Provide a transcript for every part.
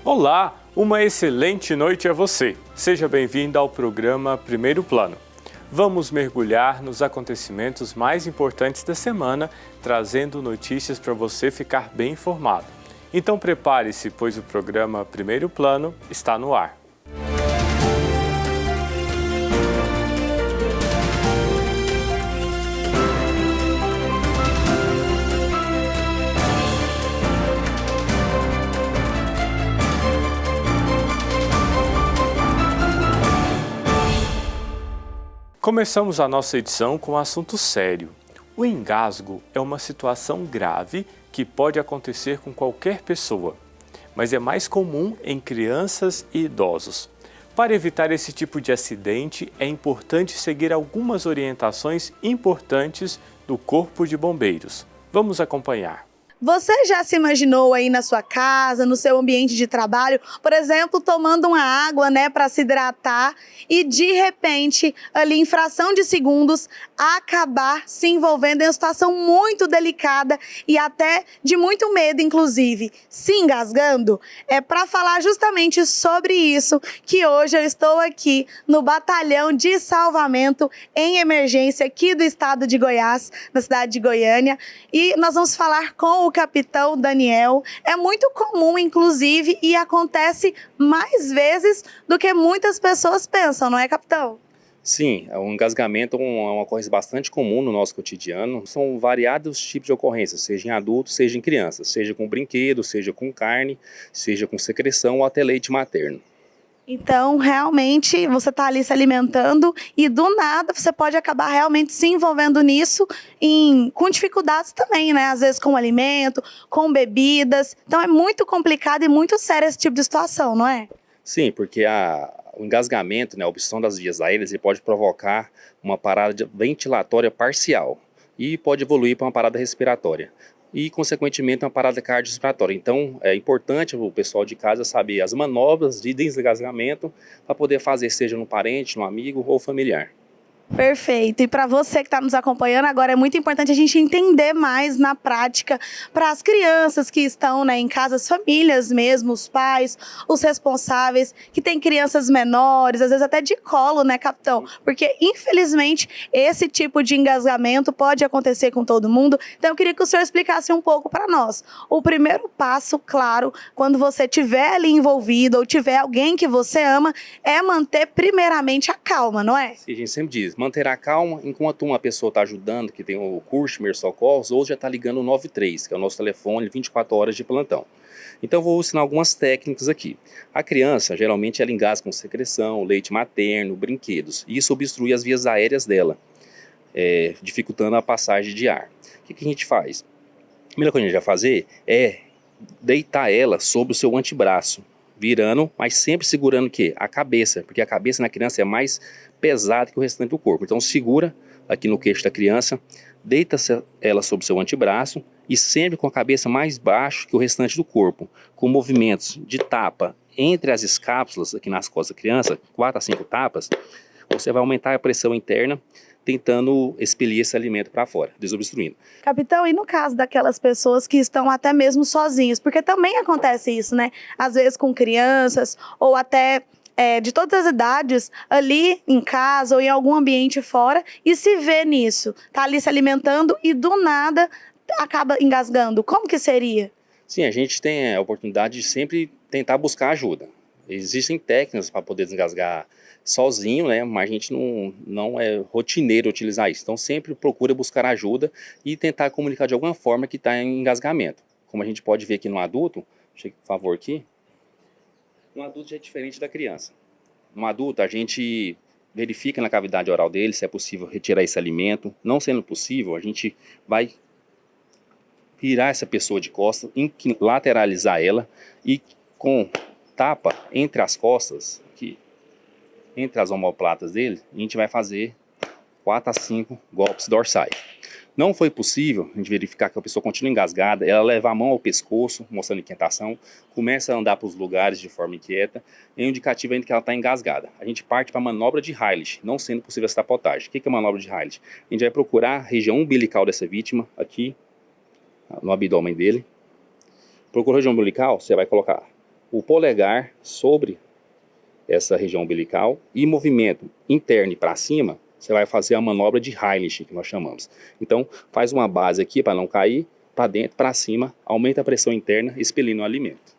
Olá, uma excelente noite a você. Seja bem-vindo ao programa Primeiro Plano. Vamos mergulhar nos acontecimentos mais importantes da semana, trazendo notícias para você ficar bem informado. Então prepare-se, pois o programa Primeiro Plano está no ar. Começamos a nossa edição com um assunto sério. O engasgo é uma situação grave que pode acontecer com qualquer pessoa, mas é mais comum em crianças e idosos. Para evitar esse tipo de acidente, é importante seguir algumas orientações importantes do Corpo de Bombeiros. Vamos acompanhar. Você já se imaginou aí na sua casa, no seu ambiente de trabalho, por exemplo, tomando uma água, para se hidratar e de repente, ali em fração de segundos, acabar se envolvendo em uma situação muito delicada e até de muito medo, inclusive, se engasgando? É para falar justamente sobre isso que hoje eu estou aqui no Batalhão de Salvamento em Emergência aqui do estado de Goiás, na cidade de Goiânia, e nós vamos falar com o capitão Daniel. É muito comum, inclusive, e acontece mais vezes do que muitas pessoas pensam, não é, capitão? Sim, o engasgamento é uma ocorrência bastante comum no nosso cotidiano. São variados tipos de ocorrências, seja em adultos, seja em crianças, seja com brinquedo, seja com carne, seja com secreção ou até leite materno. Então, realmente, você está ali se alimentando e do nada você pode acabar realmente se envolvendo nisso com dificuldades também, Às vezes com alimento, com bebidas. Então, é muito complicado e muito sério esse tipo de situação, não é? Sim, porque o engasgamento, a obstrução das vias aéreas, ele pode provocar uma parada ventilatória parcial e pode evoluir para uma parada respiratória. E, consequentemente, uma parada cardiorrespiratória. Então, é importante o pessoal de casa saber as manobras de desgasgamento para poder fazer, seja no parente, no amigo ou familiar. Perfeito. E para você que está nos acompanhando agora, é muito importante a gente entender mais na prática para as crianças que estão em casa, as famílias mesmo, os pais, os responsáveis, que têm crianças menores, às vezes até de colo, capitão? Porque, infelizmente, esse tipo de engasgamento pode acontecer com todo mundo. Então, eu queria que o senhor explicasse um pouco para nós. O primeiro passo, claro, quando você estiver ali envolvido ou tiver alguém que você ama, é manter primeiramente a calma, não é? Sim, a gente sempre diz, manter a calma enquanto uma pessoa está ajudando, que tem o curso de primeiros socorros, ou já está ligando o 93, que é o nosso telefone 24 horas de plantão. Então eu vou ensinar algumas técnicas aqui. A criança, geralmente, ela engasga com secreção, leite materno, brinquedos. E isso obstrui as vias aéreas dela, dificultando a passagem de ar. O que a gente faz? A primeira coisa que a gente vai fazer é deitar ela sobre o seu antebraço, virando, mas sempre segurando o quê? A cabeça, porque a cabeça na criança é mais pesada que o restante do corpo. Então segura aqui no queixo da criança, deita ela sobre o seu antebraço e sempre com a cabeça mais baixo que o restante do corpo, com movimentos de tapa entre as escápulas aqui nas costas da criança, 4 a 5 tapas, você vai aumentar a pressão interna, tentando expelir esse alimento para fora, desobstruindo. Capitão, e no caso daquelas pessoas que estão até mesmo sozinhas, porque também acontece isso, Às vezes com crianças ou até de todas as idades, ali em casa ou em algum ambiente fora, e se vê nisso, tá ali se alimentando e do nada acaba engasgando. Como que seria? Sim, a gente tem a oportunidade de sempre tentar buscar ajuda. Existem técnicas para poder desgasgar sozinho, mas a gente não é rotineiro utilizar isso. Então sempre procura buscar ajuda e tentar comunicar de alguma forma que está em engasgamento. Como a gente pode ver aqui no adulto, chega por favor aqui, um adulto já é diferente da criança. Um adulto a gente verifica na cavidade oral dele se é possível retirar esse alimento. Não sendo possível, a gente vai virar essa pessoa de costas, lateralizar ela e com tapa entre as costas, aqui, entre as omoplatas dele, a gente vai fazer 4 a 5 golpes dorsais. Não foi possível a gente verificar que a pessoa continua engasgada, ela leva a mão ao pescoço, mostrando inquietação, começa a andar para os lugares de forma inquieta, é um indicativo ainda que ela está engasgada. A gente parte para a manobra de Heilig, não sendo possível essa tapotagem. O que é a manobra de Heilig? A gente vai procurar a região umbilical dessa vítima, aqui, no abdômen dele. Procura a região umbilical, você vai colocar o polegar sobre essa região umbilical e movimento interno para cima, você vai fazer a manobra de Heilig, que nós chamamos. Então, faz uma base aqui para não cair, para dentro, para cima, aumenta a pressão interna, expelindo o alimento.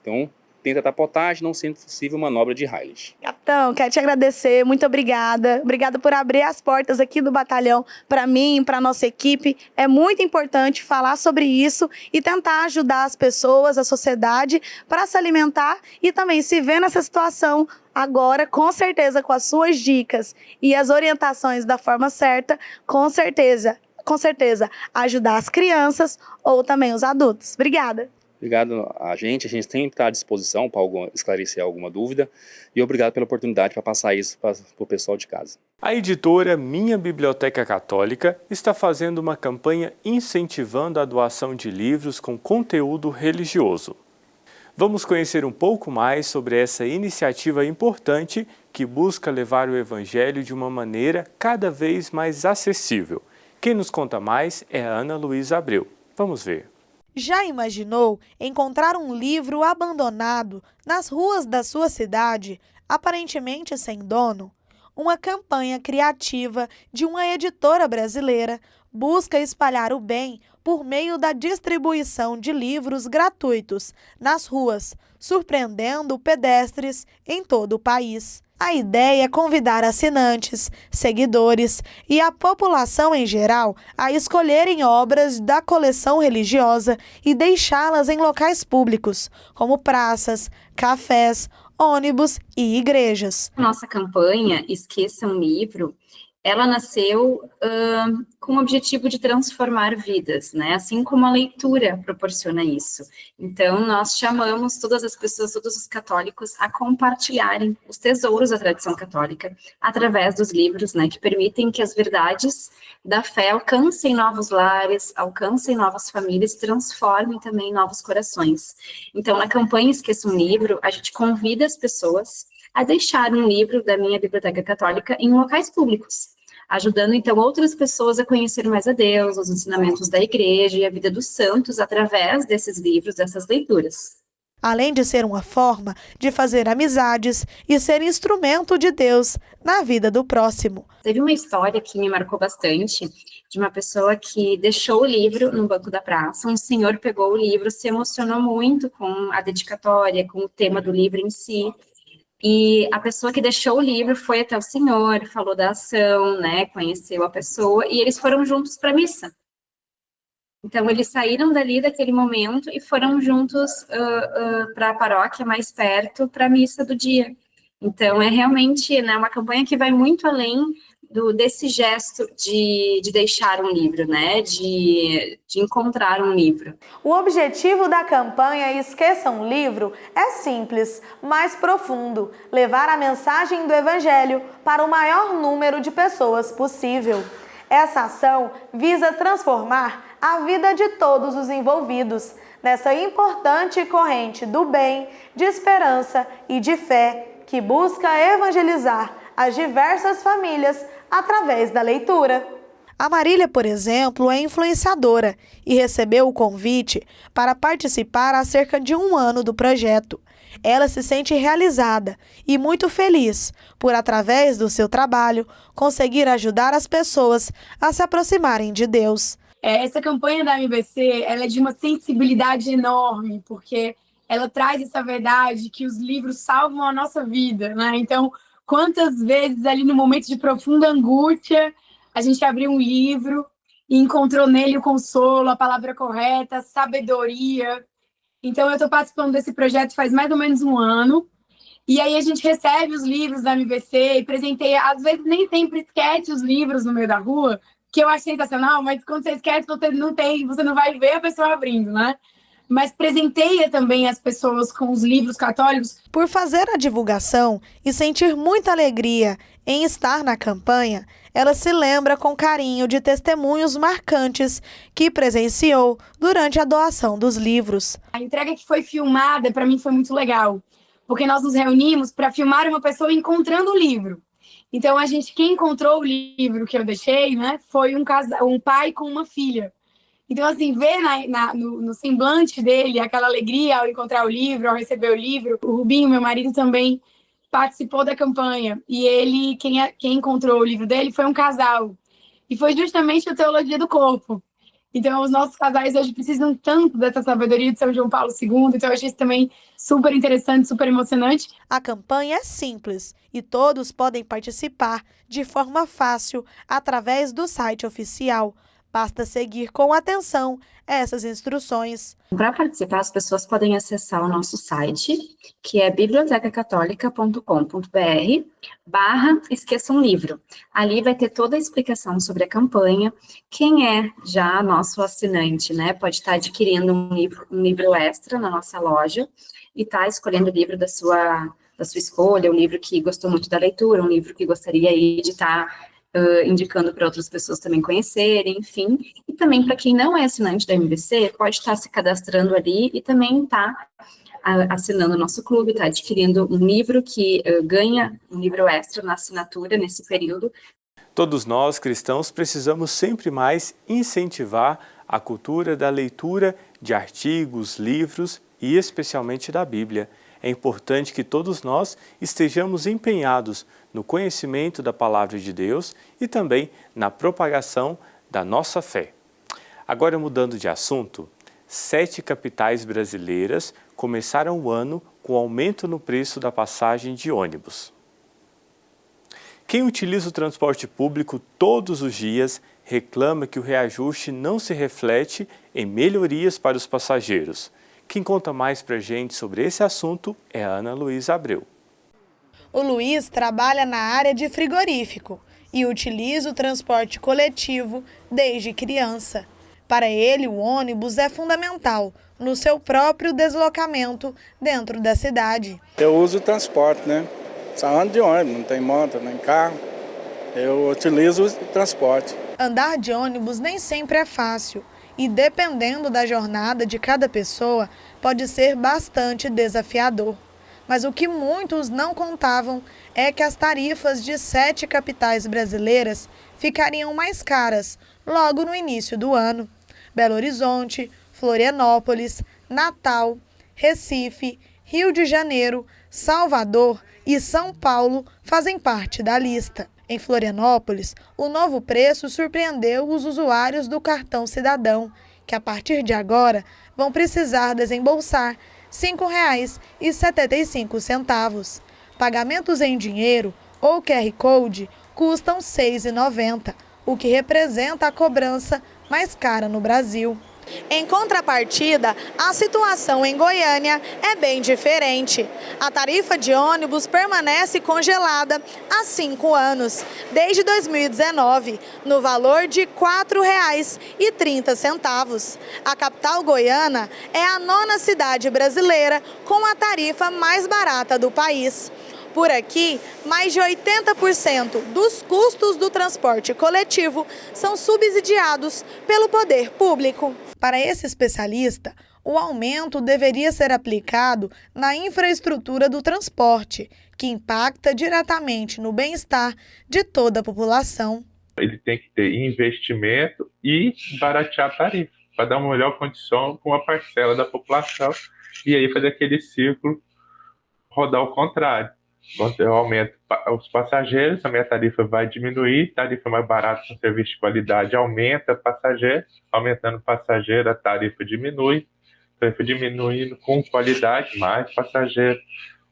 Então, tenta dar potagem, não sendo possível, manobra de Heilig. Capitão, quero te agradecer, muito obrigada. Obrigada por abrir as portas aqui do batalhão para mim, para a nossa equipe. É muito importante falar sobre isso e tentar ajudar as pessoas, a sociedade, para se alimentar e também se ver nessa situação agora, com certeza, com as suas dicas e as orientações da forma certa, com certeza, ajudar as crianças ou também os adultos. Obrigada. Obrigado a gente sempre está à disposição para esclarecer alguma dúvida e obrigado pela oportunidade para passar isso para o pessoal de casa. A editora Minha Biblioteca Católica está fazendo uma campanha incentivando a doação de livros com conteúdo religioso. Vamos conhecer um pouco mais sobre essa iniciativa importante que busca levar o Evangelho de uma maneira cada vez mais acessível. Quem nos conta mais é a Ana Luísa Abreu. Vamos ver. Já imaginou encontrar um livro abandonado nas ruas da sua cidade, aparentemente sem dono? Uma campanha criativa de uma editora brasileira busca espalhar o bem por meio da distribuição de livros gratuitos nas ruas, surpreendendo pedestres em todo o país. A ideia é convidar assinantes, seguidores e a população em geral a escolherem obras da coleção religiosa e deixá-las em locais públicos, como praças, cafés, ônibus e igrejas. Nossa campanha Esqueça um Livro, ela nasceu com o objetivo de transformar vidas, né? Assim como a leitura proporciona isso. Então, nós chamamos todas as pessoas, todos os católicos, a compartilharem os tesouros da tradição católica através dos livros, né? Que permitem que as verdades da fé alcancem novos lares, alcancem novas famílias e transformem também novos corações. Então, na campanha Esqueça um Livro, a gente convida as pessoas a deixar um livro da Minha Biblioteca Católica em locais públicos, ajudando então outras pessoas a conhecer mais a Deus, os ensinamentos da igreja e a vida dos santos através desses livros, dessas leituras. Além de ser uma forma de fazer amizades e ser instrumento de Deus na vida do próximo. Teve uma história que me marcou bastante, de uma pessoa que deixou o livro no banco da praça. Um senhor pegou o livro, se emocionou muito com a dedicatória, com o tema do livro em si. E a pessoa que deixou o livro foi até o senhor, falou da ação, né, conheceu a pessoa, e eles foram juntos para a missa. Então, eles saíram dali daquele momento e foram juntos para a paróquia mais perto, para a missa do dia. Então, é realmente, né, uma campanha que vai muito além desse gesto de deixar um livro, né, de encontrar um livro. O objetivo da campanha Esqueça um Livro é simples, mas profundo: levar a mensagem do Evangelho para o maior número de pessoas possível. Essa ação visa transformar a vida de todos os envolvidos nessa importante corrente do bem, de esperança e de fé que busca evangelizar as diversas famílias através da leitura. A Marília, por exemplo, é influenciadora e recebeu o convite para participar há cerca de 1 ano do projeto. Ela se sente realizada e muito feliz por, através do seu trabalho, conseguir ajudar as pessoas a se aproximarem de Deus. Essa campanha da MBC, ela é de uma sensibilidade enorme, porque ela traz essa verdade que os livros salvam a nossa vida, né? Então, quantas vezes ali no momento de profunda angústia, a gente abriu um livro e encontrou nele o consolo, a palavra correta, a sabedoria. Então, eu estou participando desse projeto faz mais ou menos 1 ano, e aí a gente recebe os livros da MBC e presenteia, às vezes nem sempre esquece os livros no meio da rua, que eu acho sensacional, mas quando você esquece, você não vai ver a pessoa abrindo, né? Mas presenteia também as pessoas com os livros católicos. Por fazer a divulgação e sentir muita alegria em estar na campanha, ela se lembra com carinho de testemunhos marcantes que presenciou durante a doação dos livros. A entrega que foi filmada, para mim, foi muito legal, porque nós nos reunimos para filmar uma pessoa encontrando o livro. Então, quem encontrou o livro que eu deixei, né, foi um pai com uma filha. Então, assim, ver no semblante dele aquela alegria ao encontrar o livro, ao receber o livro. O Rubinho, meu marido, também participou da campanha. E quem encontrou o livro dele foi um casal. E foi justamente a Teologia do Corpo. Então, os nossos casais hoje precisam tanto dessa sabedoria de São João Paulo II. Então, eu achei isso também super interessante, super emocionante. A campanha é simples e todos podem participar de forma fácil através do site oficial. Basta seguir com atenção essas instruções. Para participar, as pessoas podem acessar o nosso site, que é bibliotecacatólica.com.br/esqueça um livro. Ali vai ter toda a explicação sobre a campanha. Quem é já nosso assinante, né, pode estar adquirindo um livro extra na nossa loja e estar escolhendo o livro da sua escolha, um livro que gostou muito da leitura, um livro que gostaria aí de estar indicando para outras pessoas também conhecerem, enfim. E também para quem não é assinante da MBC, pode estar se cadastrando ali e também estar assinando o nosso clube, está adquirindo um livro que ganha um livro extra na assinatura nesse período. Todos nós, cristãos, precisamos sempre mais incentivar a cultura da leitura de artigos, livros e especialmente da Bíblia. É importante que todos nós estejamos empenhados no conhecimento da Palavra de Deus e também na propagação da nossa fé. Agora, mudando de assunto, 7 capitais brasileiras começaram o ano com aumento no preço da passagem de ônibus. Quem utiliza o transporte público todos os dias reclama que o reajuste não se reflete em melhorias para os passageiros. Quem conta mais para a gente sobre esse assunto é a Ana Luísa Abreu. O Luiz trabalha na área de frigorífico e utiliza o transporte coletivo desde criança. Para ele, o ônibus é fundamental no seu próprio deslocamento dentro da cidade. Eu uso o transporte, né? Só ando de ônibus, não tem moto, nem carro. Eu utilizo o transporte. Andar de ônibus nem sempre é fácil. E dependendo da jornada de cada pessoa, pode ser bastante desafiador. Mas o que muitos não contavam é que as tarifas de 7 capitais brasileiras ficariam mais caras logo no início do ano. Belo Horizonte, Florianópolis, Natal, Recife, Rio de Janeiro, Salvador e São Paulo fazem parte da lista. Em Florianópolis, o novo preço surpreendeu os usuários do cartão cidadão, que a partir de agora vão precisar desembolsar R$ 5,75. Pagamentos em dinheiro ou QR Code custam R$ 6,90, o que representa a cobrança mais cara no Brasil. Em contrapartida, a situação em Goiânia é bem diferente. A tarifa de ônibus permanece congelada há 5 anos, desde 2019, no valor de R$ 4,30. A capital goiana é a 9ª cidade brasileira com a tarifa mais barata do país. Por aqui, mais de 80% dos custos do transporte coletivo são subsidiados pelo poder público. Para esse especialista, o aumento deveria ser aplicado na infraestrutura do transporte, que impacta diretamente no bem-estar de toda a população. Ele tem que ter investimento e baratear a tarifa, para dar uma melhor condição com uma parcela da população e aí fazer aquele ciclo rodar ao contrário. Quando eu aumento os passageiros, a minha tarifa vai diminuir, tarifa mais barata com serviço de qualidade aumenta passageiro, aumentando passageiro, a tarifa diminui, tarifa diminuindo com qualidade, mais passageiro,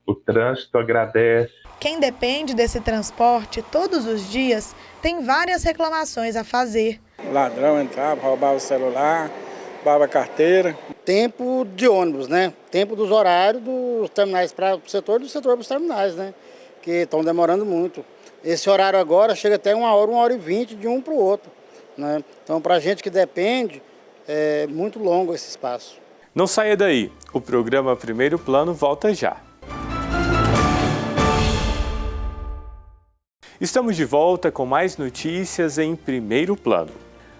o trânsito agradece. Quem depende desse transporte todos os dias tem várias reclamações a fazer. O ladrão entrava, roubava o celular, roubava a carteira. Tempo de ônibus, né? Tempo dos horários dos terminais para o setor, do setor para os terminais, né? Que estão demorando muito. Esse horário agora chega até 1h e 20 de um para o outro, né? Então, para a gente que depende, é muito longo esse espaço. Não saia daí, o programa Primeiro Plano volta já. Estamos de volta com mais notícias em Primeiro Plano.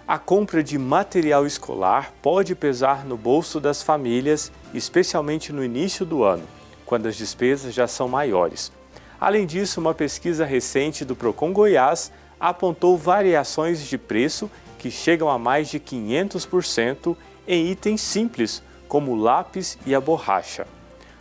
A compra de material escolar pode pesar no bolso das famílias, especialmente no início do ano, quando as despesas já são maiores. Além disso, uma pesquisa recente do Procon Goiás apontou variações de preço que chegam a mais de 500% em itens simples, como o lápis e a borracha.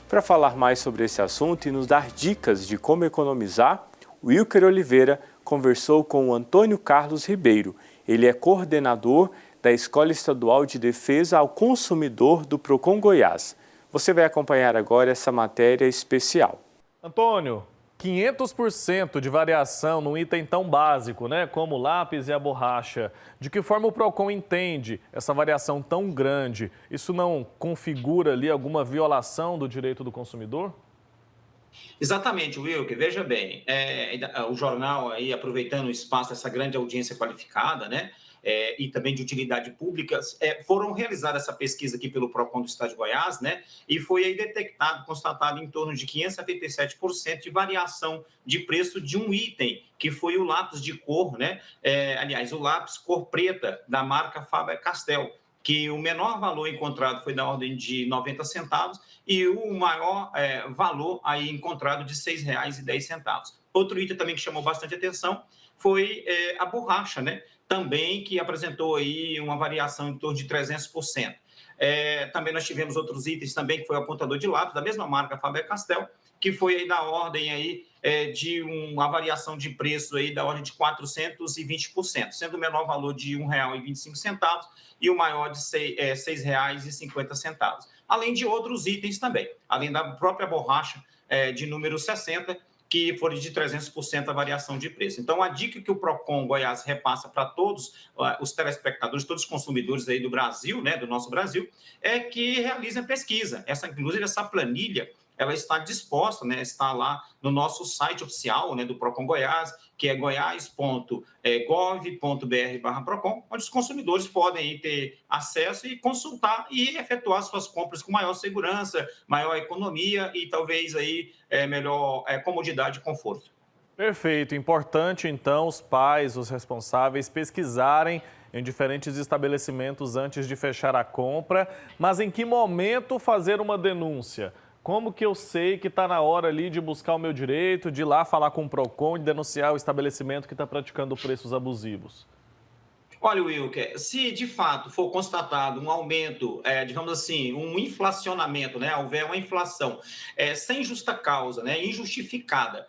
Para falar mais sobre esse assunto e nos dar dicas de como economizar, Wilker Oliveira conversou com o Antônio Carlos Ribeiro. Ele é coordenador da Escola Estadual de Defesa ao Consumidor do Procon Goiás. Você vai acompanhar agora essa matéria especial. Antônio, 500% de variação num item tão básico, né, como o lápis e a borracha. De que forma o Procon entende essa variação tão grande? Isso não configura ali alguma violação do direito do consumidor? Exatamente, Wilker. Veja bem, o jornal aí, aproveitando o espaço dessa grande audiência qualificada, né, e também de utilidade pública, foram realizadas essa pesquisa aqui pelo Procon do Estado de Goiás, né, e foi aí constatado em torno de 577% de variação de preço de um item, que foi o lápis de cor, né, aliás, o lápis cor preta da marca Faber-Castell, que o menor valor encontrado foi da ordem de 90 centavos e o maior valor aí encontrado de R$ 6,10. Outro item também que chamou bastante atenção foi a borracha, né? Também que apresentou aí uma variação em torno de 300%. Também nós tivemos outros itens também, que foi o apontador de lápis, da mesma marca Faber-Castell, que foi aí da ordem aí, de uma variação de preço aí da ordem de 420%, sendo o menor valor de R$ 1,25 e o maior de R$ 6,50. Além de outros itens também, além da própria borracha de número 60, que foram de 300% a variação de preço. Então, a dica que o Procon Goiás repassa para todos os telespectadores, todos os consumidores aí do Brasil, né, do nosso Brasil, é que realizem pesquisa. Inclusive, essa planilha, ela está disposta, né, está lá no nosso site oficial, né, do Procon Goiás, que é goiás.gov.br/Procon, onde os consumidores podem aí ter acesso e consultar e efetuar suas compras com maior segurança, maior economia e talvez aí melhor comodidade e conforto. Perfeito. Importante, então, os pais, os responsáveis pesquisarem em diferentes estabelecimentos antes de fechar a compra. Mas em que momento fazer uma denúncia? Como que eu sei que está na hora ali de buscar o meu direito, de ir lá falar com o Procon, de denunciar o estabelecimento que está praticando preços abusivos? Olha, Wilker, se de fato for constatado um aumento, digamos assim, um inflacionamento, né, houver uma inflação sem justa causa, né, injustificada,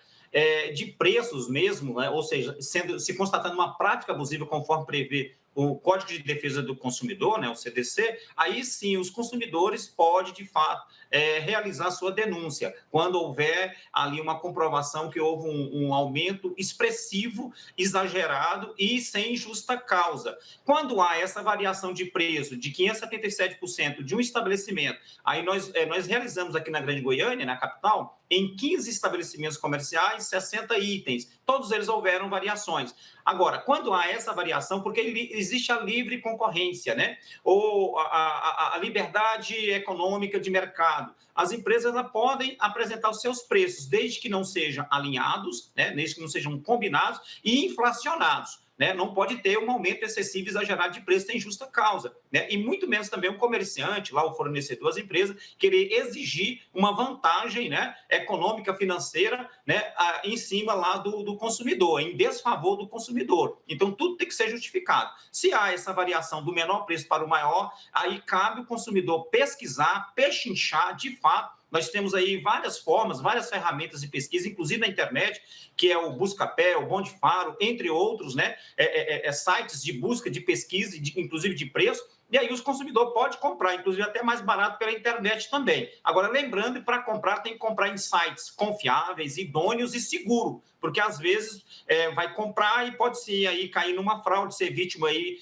de preços mesmo, né, ou seja, se constatando uma prática abusiva conforme prevê o Código de Defesa do Consumidor, né, o CDC, aí sim os consumidores podem, de fato, realizar sua denúncia, quando houver ali uma comprovação que houve um aumento expressivo, exagerado e sem justa causa. Quando há essa variação de preço de 577% de um estabelecimento, aí nós realizamos aqui na Grande Goiânia, na capital, em 15 estabelecimentos comerciais, 60 itens. Todos eles houveram variações. Agora, quando há essa variação, porque existe a livre concorrência, né? Ou a liberdade econômica de mercado, as empresas podem apresentar os seus preços, desde que não sejam alinhados, né? Desde que não sejam combinados e inflacionados. Né? Não pode ter um aumento excessivo e exagerado de preço sem justa causa, né? E muito menos também o comerciante, lá o fornecedor, as empresas, querer exigir uma vantagem, né, econômica, financeira, né, em cima lá do consumidor, em desfavor do consumidor. Então, tudo tem que ser justificado. Se há essa variação do menor preço para o maior, aí cabe o consumidor pesquisar, pechinchar, de fato. Nós temos aí várias formas, várias ferramentas de pesquisa, inclusive na internet, que é o Buscapé, o Bom de Faro, entre outros, né? Sites de busca, de pesquisa, inclusive de preço. E aí os consumidores podem comprar, inclusive até mais barato pela internet também. Agora, lembrando que para comprar tem que comprar em sites confiáveis, idôneos e seguros, porque às vezes vai comprar e pode-se aí cair numa fraude, ser vítima aí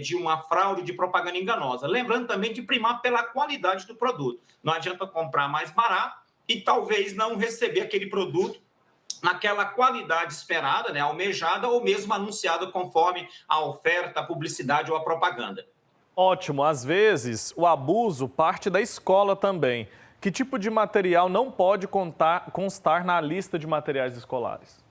de uma fraude de propaganda enganosa. Lembrando também de primar pela qualidade do produto. Não adianta comprar mais barato e talvez não receber aquele produto naquela qualidade esperada, né, almejada ou mesmo anunciada conforme a oferta, a publicidade ou a propaganda. Ótimo. Às vezes, o abuso parte da escola também. Que tipo de material não pode constar na lista de materiais escolares?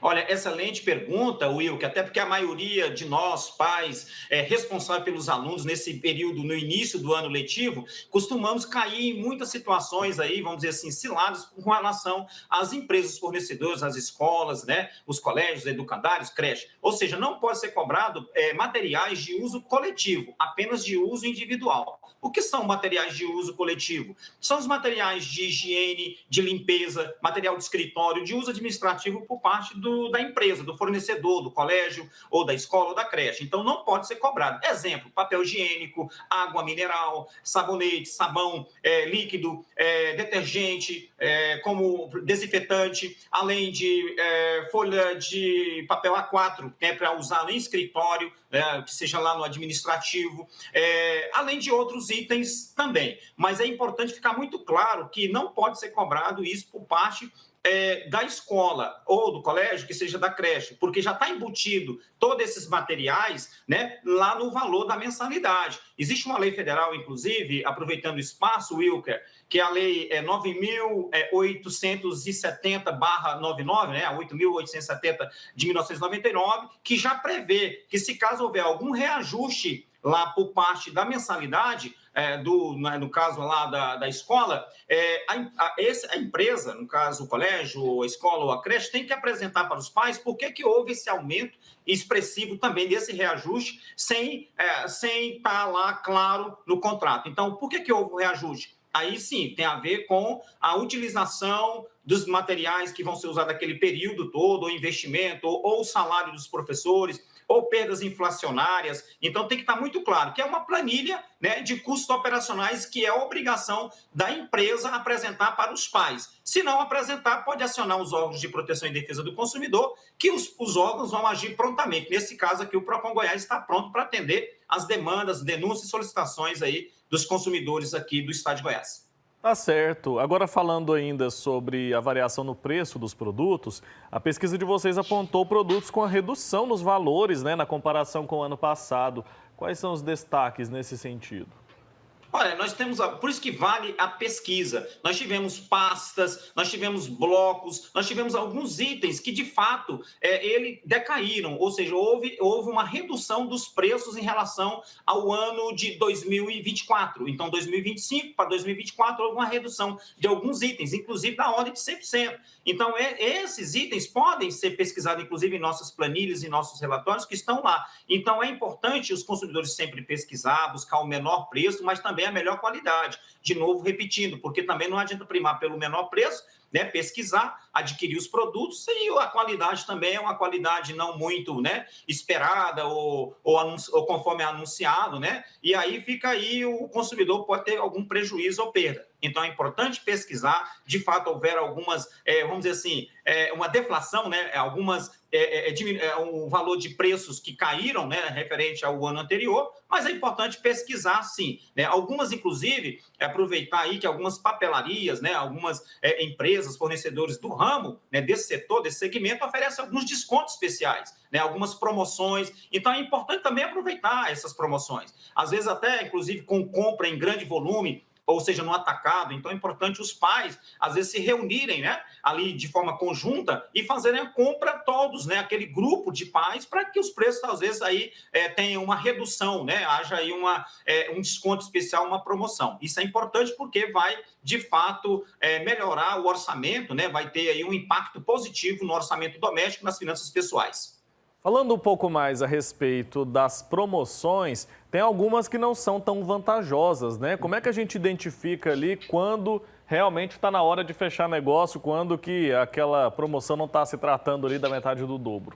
Olha, excelente pergunta, Wilker, até porque a maioria de nós, pais, responsáveis pelos alunos nesse período, no início do ano letivo, costumamos cair em muitas situações aí, vamos dizer assim, ciladas com relação às empresas fornecedoras, às escolas, né, os colégios, educandários, creche. Ou seja, não pode ser cobrado materiais de uso coletivo, apenas de uso individual. O que são materiais de uso coletivo? São os materiais de higiene, de limpeza, material de escritório, de uso administrativo por parte da empresa, do fornecedor, do colégio, ou da escola, ou da creche. Então, não pode ser cobrado. Exemplo, papel higiênico, água mineral, sabonete, sabão líquido, detergente, como desinfetante, além de folha de papel A4, para usar no escritório, que seja lá no administrativo, além de outros itens também. Mas é importante ficar muito claro que não pode ser cobrado isso por parte da escola ou do colégio, que seja da creche, porque já está embutido todos esses materiais, né, lá no valor da mensalidade. Existe uma lei federal, inclusive, aproveitando o espaço, Wilker, que é a lei 9.870/99, né, a 8.870 de 1999, que já prevê que, se caso houver algum reajuste lá por parte da mensalidade, no caso lá da escola, a empresa, no caso o colégio, a escola ou a creche, tem que apresentar para os pais por que houve esse aumento expressivo também desse reajuste, sem estar lá claro no contrato. Então, por que houve o reajuste? Aí sim, tem a ver com a utilização dos materiais que vão ser usados naquele período todo, ou investimento, ou o salário dos professores, ou perdas inflacionárias. Então, tem que estar muito claro que é uma planilha, né, de custos operacionais que é obrigação da empresa apresentar para os pais. Se não apresentar, pode acionar os órgãos de proteção e defesa do consumidor, que os órgãos vão agir prontamente. Nesse caso aqui, o Procon Goiás está pronto para atender as demandas, denúncias e solicitações aí dos consumidores aqui do estado de Goiás. Tá certo. Agora, falando ainda sobre a variação no preço dos produtos, a pesquisa de vocês apontou produtos com a redução nos valores, né, na comparação com o ano passado. Quais são os destaques nesse sentido? Olha, nós temos, por isso que vale a pesquisa. Nós tivemos pastas, nós tivemos blocos, nós tivemos alguns itens que, de fato, ele decaíram, ou seja, houve uma redução dos preços em relação ao ano de 2024. Então, 2025 para 2024, houve uma redução de alguns itens, inclusive da ordem de 100%. Então, esses itens podem ser pesquisados, inclusive, em nossas planilhas e nossos relatórios que estão lá. Então, é importante os consumidores sempre pesquisar, buscar o menor preço, mas também a melhor qualidade. De novo, repetindo, porque também não adianta primar pelo menor preço, né, pesquisar, adquirir os produtos, e a qualidade também é uma qualidade não muito, né, esperada ou conforme é anunciado, né, e aí fica aí, o consumidor pode ter algum prejuízo ou perda. Então, é importante pesquisar, de fato, houver algumas, vamos dizer assim, uma deflação, né, um valor de preços que caíram, né, referente ao ano anterior, mas é importante pesquisar, sim, né, algumas, inclusive, aproveitar aí que algumas papelarias, né, algumas empresas, fornecedores do ramo, né, desse setor, desse segmento, oferecem alguns descontos especiais, né, algumas promoções. Então, é importante também aproveitar essas promoções. Às vezes, até, inclusive, com compra em grande volume, ou seja, no atacado. Então, é importante os pais, às vezes, se reunirem, né, ali de forma conjunta e fazerem a compra todos, né, aquele grupo de pais, para que os preços, às vezes, aí tenham uma redução, né, haja aí um desconto especial, uma promoção. Isso é importante porque vai, de fato, melhorar o orçamento, né, vai ter aí um impacto positivo no orçamento doméstico e nas finanças pessoais. Falando um pouco mais a respeito das promoções, tem algumas que não são tão vantajosas, né? Como é que a gente identifica ali quando realmente está na hora de fechar negócio, quando que aquela promoção não está se tratando ali da metade do dobro?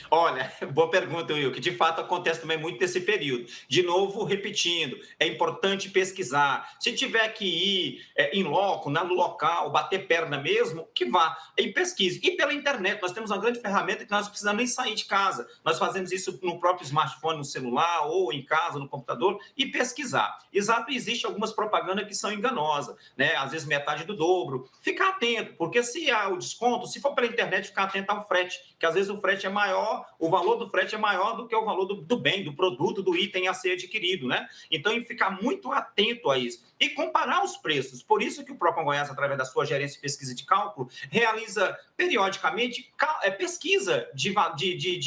Olha, boa pergunta, Will, que de fato acontece também muito nesse período. De novo, repetindo, é importante pesquisar. Se tiver que ir em loco, no local, bater perna mesmo, que vá e pesquise. E pela internet, nós temos uma grande ferramenta que nós não precisamos nem sair de casa. Nós fazemos isso no próprio smartphone, no celular, ou em casa, no computador, e pesquisar. Exato, existe algumas propagandas que são enganosas, né? Às vezes metade do dobro. Ficar atento, porque se há o desconto, se for pela internet, ficar atento ao frete, que às vezes o frete é maior maior, o valor do frete é maior do que o valor do bem, do produto, do item a ser adquirido, né? Então, ficar muito atento a isso e comparar os preços. Por isso que o Procon Goiás, através da sua gerência de pesquisa e de cálculo, realiza periodicamente pesquisa de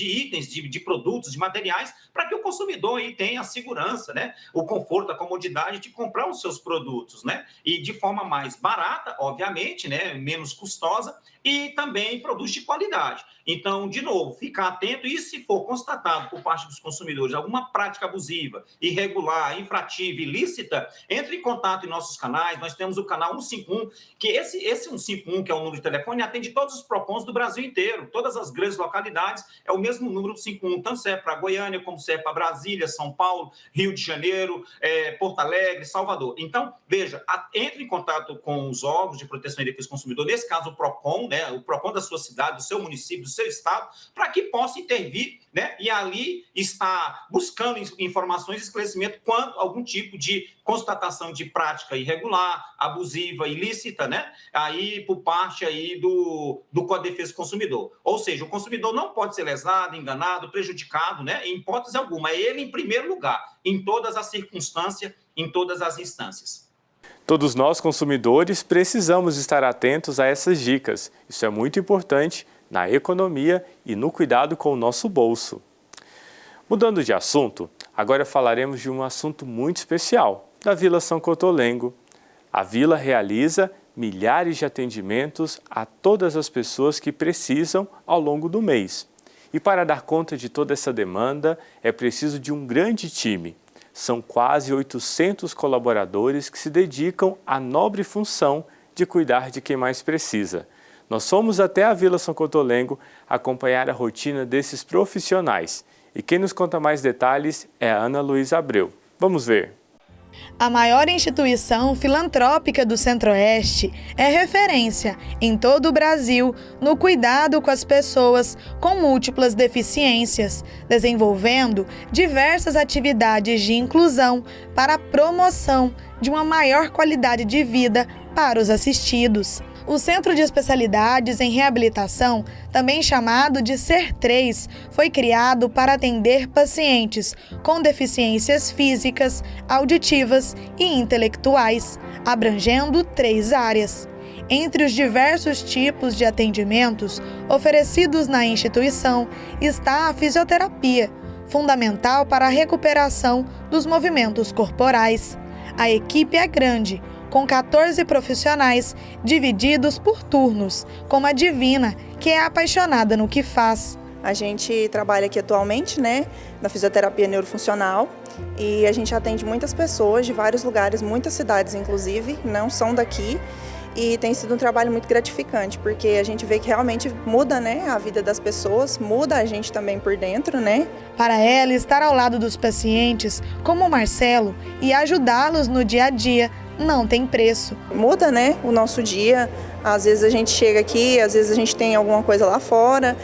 itens, de produtos, de materiais, para que o consumidor aí tenha a segurança, né? O conforto, a comodidade de comprar os seus produtos, né? E de forma mais barata, obviamente, né? Menos custosa, e também produtos de qualidade. Então, de novo, ficar atento e, se for constatado por parte dos consumidores alguma prática abusiva, irregular, infrativa, ilícita, entre em contato em nossos canais. Nós temos o canal 151, que esse 151, que é o número de telefone, atende todos os PROCONs do Brasil inteiro, todas as grandes localidades, é o mesmo número do 51, tanto serve para Goiânia, como serve para Brasília, São Paulo, Rio de Janeiro, Porto Alegre, Salvador. Então, veja, entre em contato com os órgãos de proteção e defesa do consumidor, nesse caso o PROCON, né, o PROCON da sua cidade, do seu município, do seu estado, para que possa intervir, né, e ali está buscando informações e esclarecimento quanto a algum tipo de constatação de prática irregular, abusiva, ilícita, né, aí por parte aí do Código de Defesa do Consumidor. Ou seja, o consumidor não pode ser lesado, enganado, prejudicado, né, em hipótese alguma. É ele em primeiro lugar, em todas as circunstâncias, em todas as instâncias. Todos nós, consumidores, precisamos estar atentos a essas dicas. Isso é muito importante na economia e no cuidado com o nosso bolso. Mudando de assunto, agora falaremos de um assunto muito especial, da Vila São Cotolengo. A Vila realiza milhares de atendimentos a todas as pessoas que precisam ao longo do mês. E para dar conta de toda essa demanda, é preciso de um grande time. São quase 800 colaboradores que se dedicam à nobre função de cuidar de quem mais precisa. Nós fomos até a Vila São Cotolengo acompanhar a rotina desses profissionais. E quem nos conta mais detalhes é a Ana Luísa Abreu. Vamos ver. A maior instituição filantrópica do Centro-Oeste é referência em todo o Brasil no cuidado com as pessoas com múltiplas deficiências, desenvolvendo diversas atividades de inclusão para a promoção de uma maior qualidade de vida para os assistidos. O Centro de Especialidades em Reabilitação, também chamado de CER3, foi criado para atender pacientes com deficiências físicas, auditivas e intelectuais, abrangendo 3 áreas. Entre os diversos tipos de atendimentos oferecidos na instituição está a fisioterapia, fundamental para a recuperação dos movimentos corporais. A equipe é grande, com 14 profissionais divididos por turnos, como a Divina, que é apaixonada no que faz. A gente trabalha aqui atualmente, né, na fisioterapia neurofuncional, e a gente atende muitas pessoas de vários lugares, muitas cidades inclusive, não são daqui, e tem sido um trabalho muito gratificante, porque a gente vê que realmente muda, né, a vida das pessoas, muda a gente também por dentro, né? Para ela, estar ao lado dos pacientes, como o Marcelo, e ajudá-los no dia a dia, não tem preço. Muda, né, o nosso dia. Às vezes a gente chega aqui, às vezes a gente tem alguma coisa lá fora,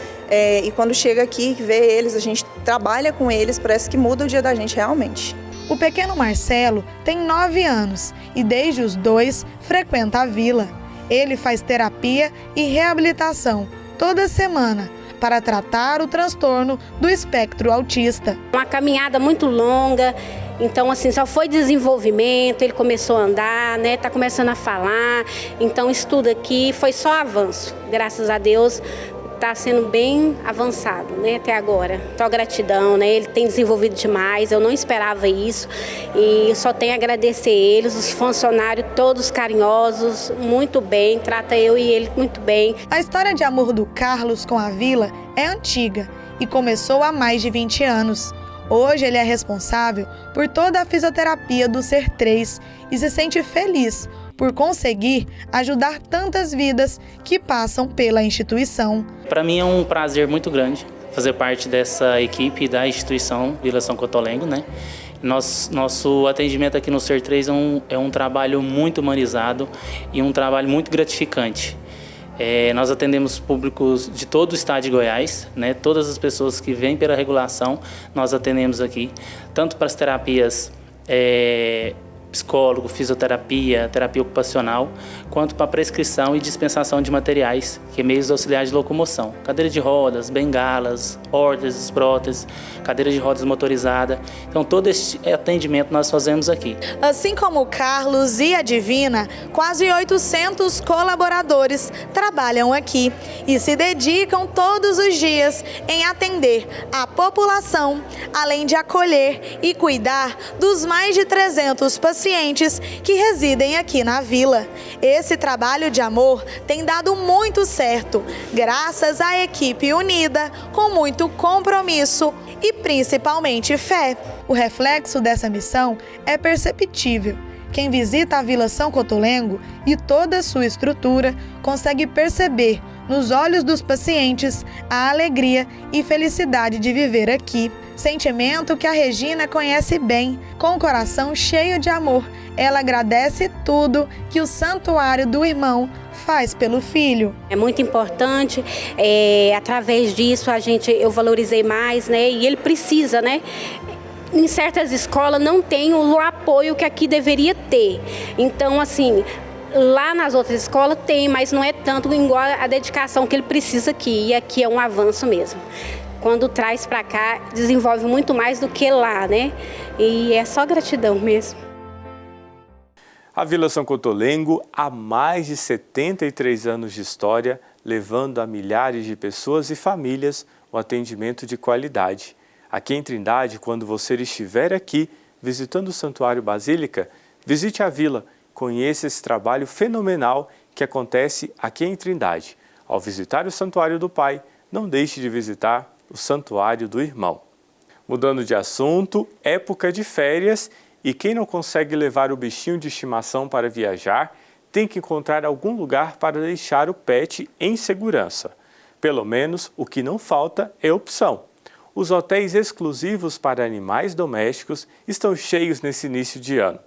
e quando chega aqui, vê eles, a gente trabalha com eles, parece que muda o dia da gente realmente. O pequeno Marcelo tem 9 anos e desde os 2 frequenta a vila. Ele faz terapia e reabilitação toda semana para tratar o transtorno do espectro autista. Uma caminhada muito longa. Então, assim, só foi desenvolvimento, ele começou a andar, né, tá começando a falar, então estudo aqui, foi só avanço, graças a Deus, tá sendo bem avançado, né, até agora. Só gratidão, né, ele tem desenvolvido demais, eu não esperava isso, e só tenho a agradecer eles, os funcionários todos carinhosos, muito bem, trata eu e ele muito bem. A história de amor do Carlos com a vila é antiga e começou há mais de 20 anos. Hoje ele é responsável por toda a fisioterapia do CER3 e se sente feliz por conseguir ajudar tantas vidas que passam pela instituição. Para mim é um prazer muito grande fazer parte dessa equipe da instituição Vila São Cotolengo, né? Nosso atendimento aqui no CER3 é um trabalho muito humanizado e um trabalho muito gratificante. Nós atendemos públicos de todo o estado de Goiás, né? Todas as pessoas que vêm pela regulação, nós atendemos aqui, tanto para as terapias psicólogo, fisioterapia, terapia ocupacional, quanto para prescrição e dispensação de materiais, que é meios auxiliares de locomoção. Cadeira de rodas, bengalas, órteses, próteses, cadeira de rodas motorizada. Então, todo esse atendimento nós fazemos aqui. Assim como o Carlos e a Divina, quase 800 colaboradores trabalham aqui e se dedicam todos os dias em atender a população, além de acolher e cuidar dos mais de 300 pacientes que residem aqui na vila. Esse trabalho de amor tem dado muito certo, graças à equipe unida, com muito compromisso e principalmente fé. O reflexo dessa missão é perceptível. Quem visita a Vila São Cotolengo e toda a sua estrutura consegue perceber nos olhos dos pacientes a alegria e felicidade de viver aqui. Sentimento que a Regina conhece bem. Com o coração cheio de amor, ela agradece tudo que o Santuário do Irmão faz pelo filho. É muito importante, através disso eu valorizei mais, né? E ele precisa, né? Em certas escolas não tem o apoio que aqui deveria ter. Então, assim, lá nas outras escolas tem, mas não é tanto igual a dedicação que ele precisa aqui. E aqui é um avanço mesmo. Quando traz para cá, desenvolve muito mais do que lá, né? E é só gratidão mesmo. A Vila São Cotolengo há mais de 73 anos de história, levando a milhares de pessoas e famílias o atendimento de qualidade. Aqui em Trindade, quando você estiver aqui visitando o Santuário Basílica, visite a vila, conheça esse trabalho fenomenal que acontece aqui em Trindade. Ao visitar o Santuário do Pai, não deixe de visitar o Santuário do Irmão. Mudando de assunto, época de férias e quem não consegue levar o bichinho de estimação para viajar, tem que encontrar algum lugar para deixar o pet em segurança. Pelo menos o que não falta é opção. Os hotéis exclusivos para animais domésticos estão cheios nesse início de ano.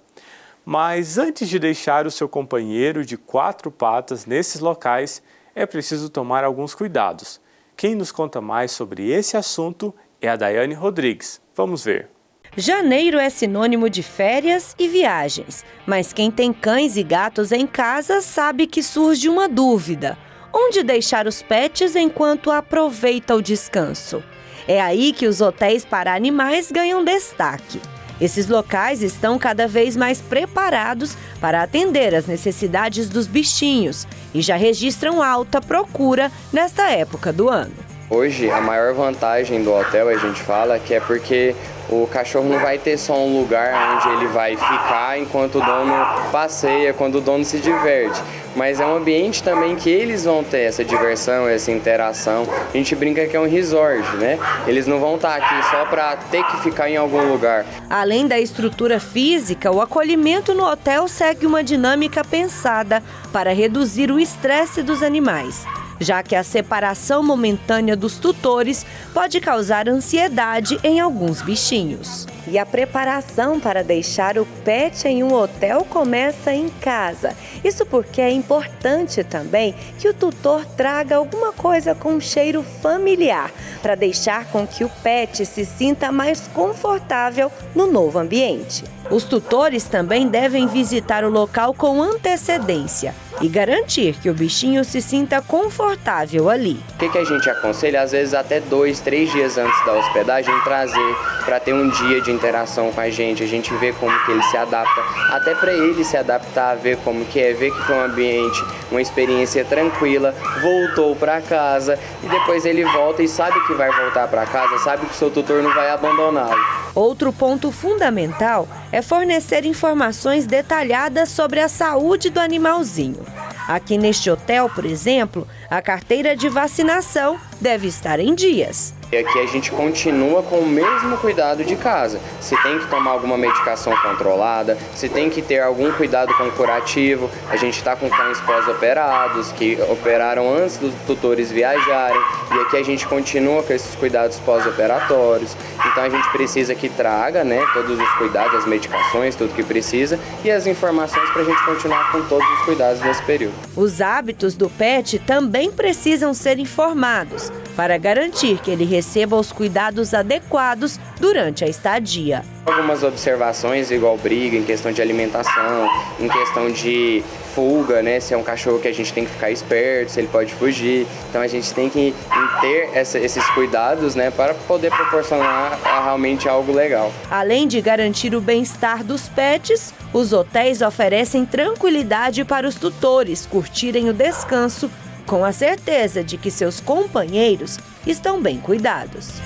Mas antes de deixar o seu companheiro de 4 patas nesses locais, é preciso tomar alguns cuidados. Quem nos conta mais sobre esse assunto é a Daiane Rodrigues. Vamos ver. Janeiro é sinônimo de férias e viagens, mas quem tem cães e gatos em casa sabe que surge uma dúvida: onde deixar os pets enquanto aproveita o descanso? É aí que os hotéis para animais ganham destaque. Esses locais estão cada vez mais preparados para atender às necessidades dos bichinhos e já registram alta procura nesta época do ano. Hoje, a maior vantagem do hotel, a gente fala, que é porque o cachorro não vai ter só um lugar onde ele vai ficar enquanto o dono passeia, quando o dono se diverte. Mas é um ambiente também que eles vão ter essa diversão, essa interação. A gente brinca que é um resort, né? Eles não vão estar aqui só para ter que ficar em algum lugar. Além da estrutura física, o acolhimento no hotel segue uma dinâmica pensada para reduzir o estresse dos animais, já que a separação momentânea dos tutores pode causar ansiedade em alguns bichinhos. E a preparação para deixar o pet em um hotel começa em casa. Isso porque é importante também que o tutor traga alguma coisa com um cheiro familiar, para deixar com que o pet se sinta mais confortável no novo ambiente. Os tutores também devem visitar o local com antecedência e garantir que o bichinho se sinta confortável ali. O que a gente aconselha? Às vezes até 2, 3 dias antes da hospedagem, trazer para ter um dia de interação com a gente vê como que ele se adapta, até para ele se adaptar, ver como que é, ver que foi um ambiente, uma experiência tranquila, voltou para casa e depois ele volta e sabe que vai voltar para casa, sabe que o seu tutor não vai abandoná-lo. Outro ponto fundamental é fornecer informações detalhadas sobre a saúde do animalzinho. Aqui neste hotel, por exemplo, a carteira de vacinação deve estar em dias. E aqui a gente continua com o mesmo cuidado de casa. Se tem que tomar alguma medicação controlada, se tem que ter algum cuidado com o curativo, a gente está com cães pós-operados, que operaram antes dos tutores viajarem, e aqui a gente continua com esses cuidados pós-operatórios. Então a gente precisa que traga, né, todos os cuidados, as medicações, tudo que precisa, e as informações para a gente continuar com todos os cuidados nesse período. Os hábitos do pet também precisam ser informados, para garantir que ele receba os cuidados adequados durante a estadia. Algumas observações, igual briga, em questão de alimentação, em questão de fuga, né? Se é um cachorro que a gente tem que ficar esperto, se ele pode fugir. Então a gente tem que ter esses cuidados, né? Para poder proporcionar realmente algo legal. Além de garantir o bem-estar dos pets, os hotéis oferecem tranquilidade para os tutores curtirem o descanso com a certeza de que seus companheiros estão bem cuidados.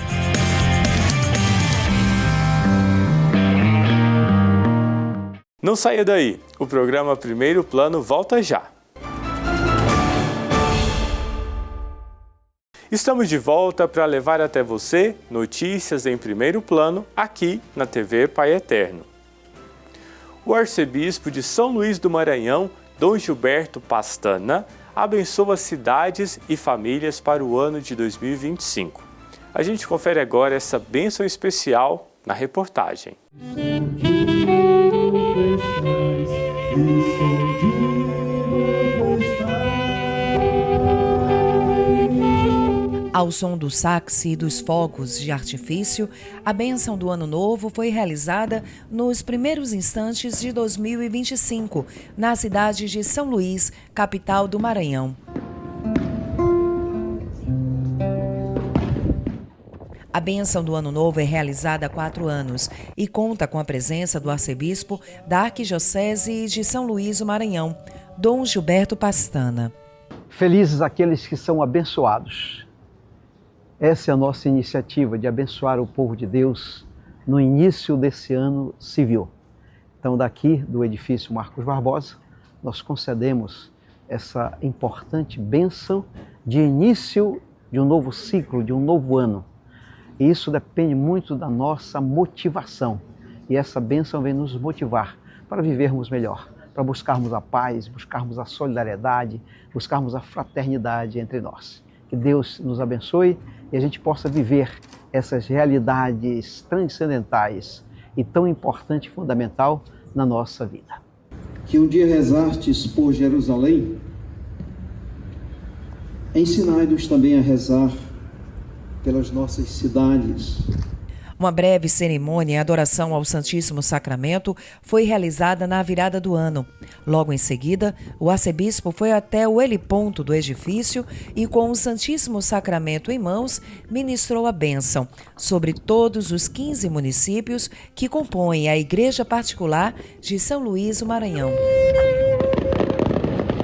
Não saia daí, o programa Primeiro Plano volta já. Estamos de volta para levar até você notícias em primeiro plano aqui na TV Pai Eterno. O arcebispo de São Luís do Maranhão, Dom Gilberto Pastana, abençoa cidades e famílias para o ano de 2025. A gente confere agora essa bênção especial na reportagem. Ao som do sax e dos fogos de artifício, a bênção do Ano Novo foi realizada nos primeiros instantes de 2025, na cidade de São Luís, capital do Maranhão. A bênção do Ano Novo é realizada há 4 anos e conta com a presença do arcebispo da Arquidiocese de São Luís do Maranhão, Dom Gilberto Pastana. Felizes aqueles que são abençoados. Essa é a nossa iniciativa de abençoar o povo de Deus no início desse ano civil. Então, daqui do edifício Marcos Barbosa, nós concedemos essa importante bênção de início de um novo ciclo, de um novo ano. E isso depende muito da nossa motivação. E essa bênção vem nos motivar para vivermos melhor, para buscarmos a paz, buscarmos a solidariedade, buscarmos a fraternidade entre nós. Que Deus nos abençoe e a gente possa viver essas realidades transcendentais e tão importante e fundamental na nossa vida. Que um dia rezastes por Jerusalém, ensinai-nos também a rezar pelas nossas cidades. Uma breve cerimônia em adoração ao Santíssimo Sacramento foi realizada na virada do ano. Logo em seguida, o arcebispo foi até o heliponto do edifício e, com o Santíssimo Sacramento em mãos, ministrou a bênção sobre todos os 15 municípios que compõem a Igreja Particular de São Luís do Maranhão.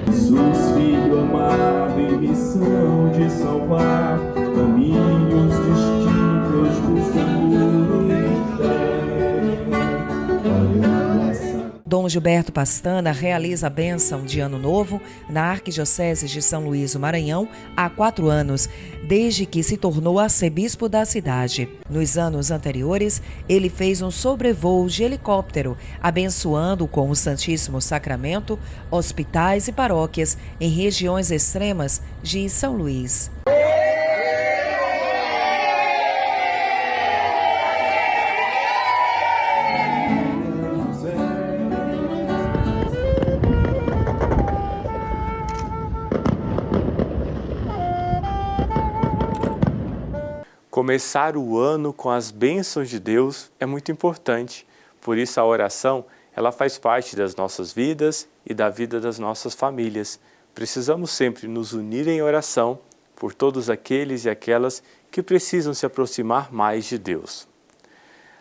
Jesus, filho amado, em missão de salvar caminhos distintos do seguro e fé. Dom Gilberto Pastana realiza a bênção de Ano Novo na Arquidiocese de São Luís do Maranhão há 4 anos, desde que se tornou arcebispo da cidade. Nos anos anteriores, ele fez um sobrevoo de helicóptero, abençoando com o Santíssimo Sacramento hospitais e paróquias em regiões extremas de São Luís. Começar o ano com as bênçãos de Deus é muito importante. Por isso a oração, ela faz parte das nossas vidas e da vida das nossas famílias. Precisamos sempre nos unir em oração por todos aqueles e aquelas que precisam se aproximar mais de Deus.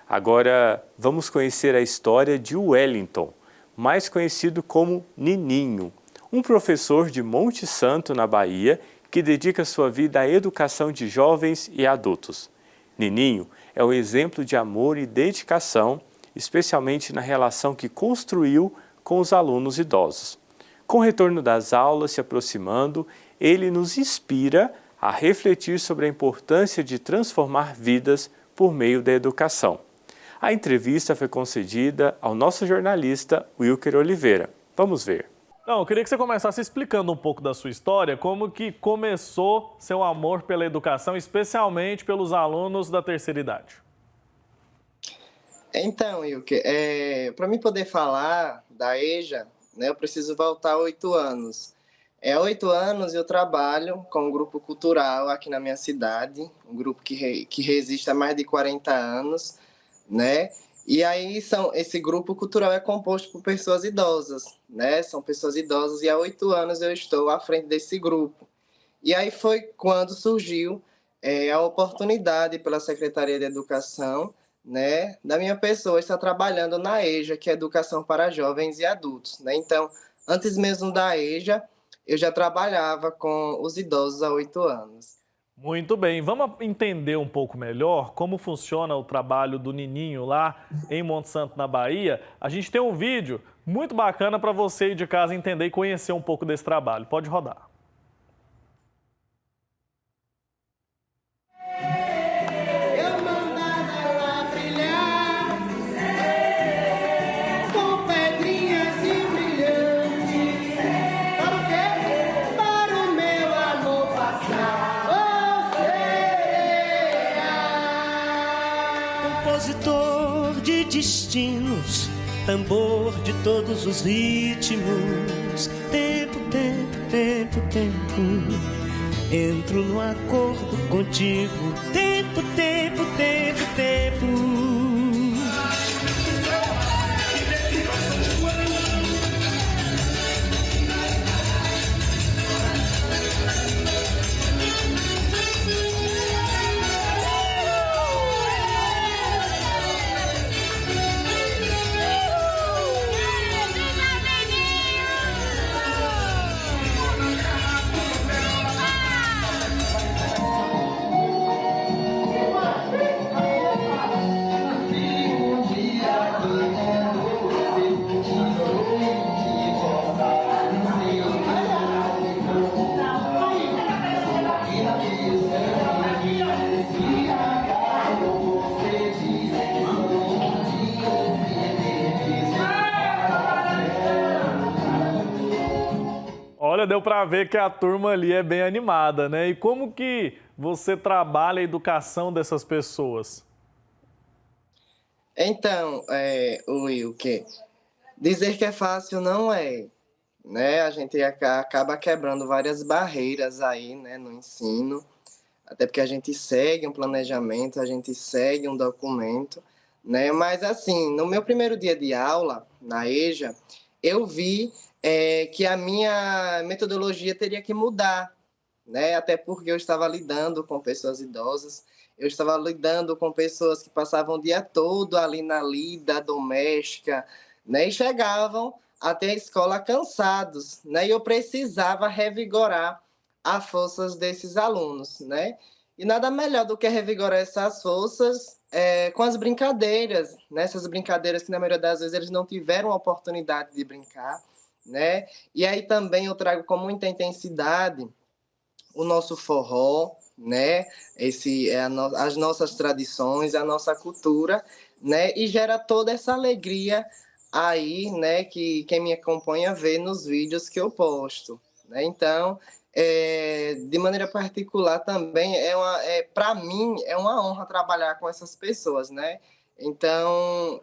Agora vamos conhecer a história de Wellington, mais conhecido como Nininho, um professor de Monte Santo, na Bahia, que dedica sua vida à educação de jovens e adultos. Nininho é um exemplo de amor e dedicação, especialmente na relação que construiu com os alunos idosos. Com o retorno das aulas se aproximando, ele nos inspira a refletir sobre a importância de transformar vidas por meio da educação. A entrevista foi concedida ao nosso jornalista Wilker Oliveira. Vamos ver. Não, eu queria que você começasse explicando um pouco da sua história, como que começou seu amor pela educação, especialmente pelos alunos da terceira idade. Então, Wilker, para mim poder falar da EJA, né, eu preciso voltar 8 anos. Há 8 anos eu trabalho com um grupo cultural aqui na minha cidade, um grupo que resiste há mais de 40 anos, né? E aí esse grupo cultural é composto por pessoas idosas, né? São pessoas idosas e há 8 anos eu estou à frente desse grupo. E aí foi quando surgiu a oportunidade pela Secretaria de Educação, né, da minha pessoa estar trabalhando na EJA, que é Educação para Jovens e Adultos, né? Então, antes mesmo da EJA, eu já trabalhava com os idosos há 8 anos. Muito bem, vamos entender um pouco melhor como funciona o trabalho do Nininho lá em Monte Santo, na Bahia. A gente tem um vídeo muito bacana para você ir de casa entender e conhecer um pouco desse trabalho. Pode rodar. Compositor de destinos, tambor de todos os ritmos. Tempo, tempo, tempo, tempo, entro no acordo contigo. Tempo, tempo, tempo, tempo. Olha, deu para ver que a turma ali é bem animada, né? E como que você trabalha a educação dessas pessoas? Então, Will, dizer que é fácil não é, né? A gente acaba quebrando várias barreiras aí, né, no ensino, até porque a gente segue um planejamento, a gente segue um documento, né? Mas assim, no meu primeiro dia de aula na EJA, eu vi que a minha metodologia teria que mudar, né? Até porque eu estava lidando com pessoas idosas, eu estava lidando com pessoas que passavam o dia todo ali na lida doméstica, né? E chegavam até a escola cansados, né? E eu precisava revigorar as forças desses alunos, né? E nada melhor do que revigorar essas forças com as brincadeiras, né? Essas brincadeiras que na maioria das vezes eles não tiveram a oportunidade de brincar, né? E aí também eu trago com muita intensidade o nosso forró, né? As nossas tradições, a nossa cultura, né? E gera toda essa alegria aí, né? Que quem me acompanha vê nos vídeos que eu posto, né? Então, de maneira particular também para mim é uma honra trabalhar com essas pessoas, né? Então,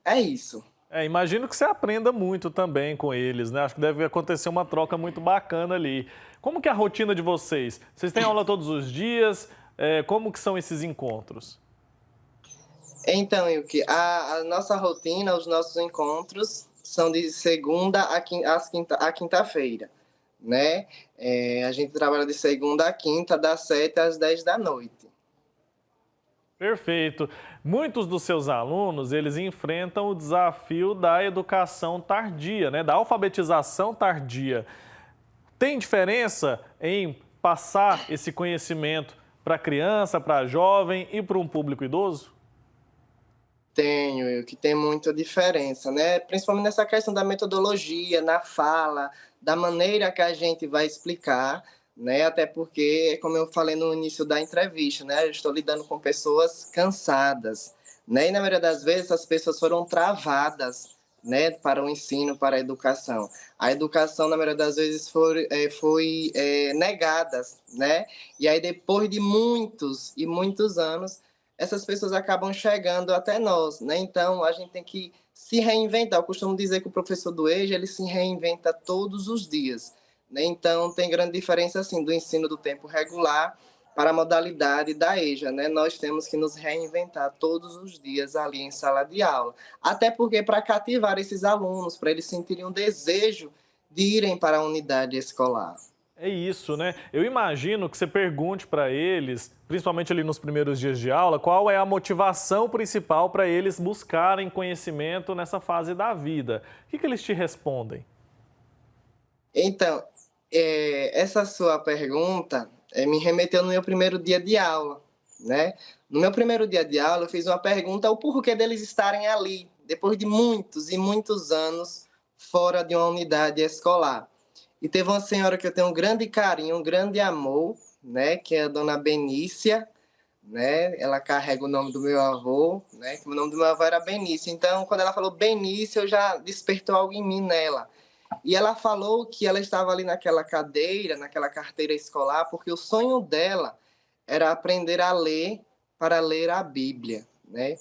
é isso. Imagino que você aprenda muito também com eles, né? Acho que deve acontecer uma troca muito bacana ali. Como que é a rotina de vocês? Vocês têm aula todos os dias? Como que são esses encontros? Então, Yuki, a nossa rotina, os nossos encontros são de segunda a quinta-feira, né? A gente trabalha de segunda a quinta, das 7 às 10 da noite. Perfeito. Muitos dos seus alunos, eles enfrentam o desafio da educação tardia, né? Da alfabetização tardia. Tem diferença em passar esse conhecimento para a criança, para a jovem e para um público idoso? Tenho, que tem muita diferença, né? Principalmente nessa questão da metodologia, na fala, da maneira que a gente vai explicar, né? Até porque, como eu falei no início da entrevista, né? Eu estou lidando com pessoas cansadas, né? E na maioria das vezes as pessoas foram travadas, né? Para o ensino, para a educação. A educação, na maioria das vezes, foi negada, né? E aí, depois de muitos e muitos anos, essas pessoas acabam chegando até nós, né? Então, a gente tem que se reinventar. Eu costumo dizer que o professor do EJA, ele se reinventa todos os dias, né? Então, tem grande diferença assim, do ensino do tempo regular para a modalidade da EJA, né? Nós temos que nos reinventar todos os dias ali em sala de aula. Até porque para cativar esses alunos, para eles sentirem um desejo de irem para a unidade escolar. É isso, né? Eu imagino que você pergunte para eles, principalmente ali nos primeiros dias de aula, qual é a motivação principal para eles buscarem conhecimento nessa fase da vida. O que eles te respondem? Então, essa sua pergunta me remeteu no meu primeiro dia de aula, né? No meu primeiro dia de aula, eu fiz uma pergunta, o porquê deles estarem ali, depois de muitos e muitos anos fora de uma unidade escolar. E teve uma senhora que eu tenho um grande carinho, um grande amor, né? Que é a dona Benícia, né? Ela carrega o nome do meu avô, né? Que o nome do meu avô era Benícia. Então, quando ela falou Benícia, eu já despertou algo em mim nela. E ela falou que ela estava ali naquela cadeira, naquela carteira escolar, porque o sonho dela era aprender a ler para ler a Bíblia, né?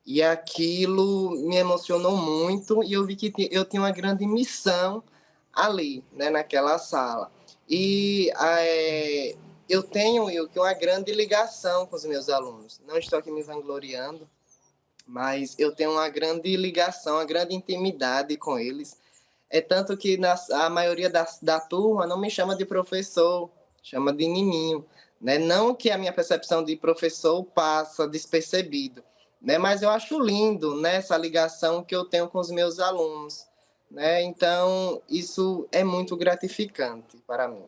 E aquilo me emocionou muito e eu vi que eu tinha uma grande missão ali, né, naquela sala. E eu tenho uma grande ligação com os meus alunos. Não estou aqui me vangloriando, mas eu tenho uma grande ligação, uma grande intimidade com eles. É tanto que a maioria da turma não me chama de professor, chama de Nininho, né? Não que a minha percepção de professor passa despercebido, né? Mas eu acho lindo, né, essa ligação que eu tenho com os meus alunos, né? Então, isso é muito gratificante para mim.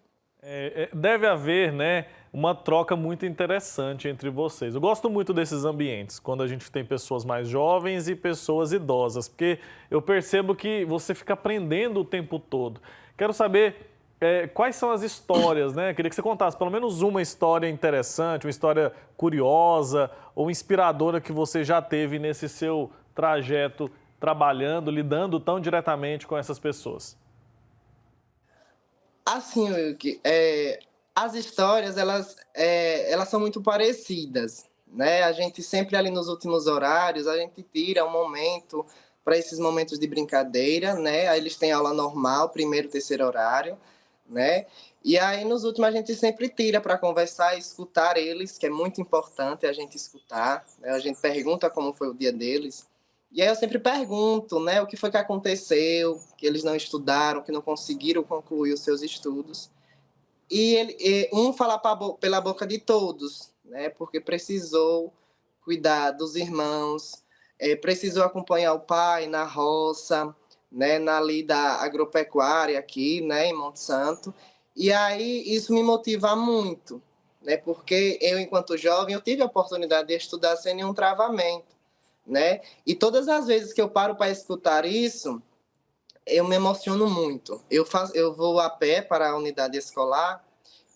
Deve haver, né, uma troca muito interessante entre vocês. Eu gosto muito desses ambientes, quando a gente tem pessoas mais jovens e pessoas idosas, porque eu percebo que você fica aprendendo o tempo todo. Quero saber quais são as histórias, né? Queria que você contasse pelo menos uma história interessante, uma história curiosa ou inspiradora que você já teve nesse seu trajeto trabalhando, lidando tão diretamente com essas pessoas. Assim, Wilke, as histórias, elas são muito parecidas, né? A gente sempre ali nos últimos horários, a gente tira um momento para esses momentos de brincadeira, né? Aí eles têm aula normal, primeiro, terceiro horário, né? E aí nos últimos a gente sempre tira para conversar e escutar eles, que é muito importante a gente escutar, né? A gente pergunta como foi o dia deles. E aí eu sempre pergunto, né, o que foi que aconteceu, que eles não estudaram, que não conseguiram concluir os seus estudos. E um fala pela boca de todos, né, porque precisou cuidar dos irmãos, precisou acompanhar o pai na roça, né, na lida agropecuária aqui, né, em Monte Santo. E aí isso me motiva muito, né, porque eu, enquanto jovem, eu tive a oportunidade de estudar sem nenhum travamento, né? E todas as vezes que eu paro para escutar isso, eu me emociono muito. Eu vou a pé para a unidade escolar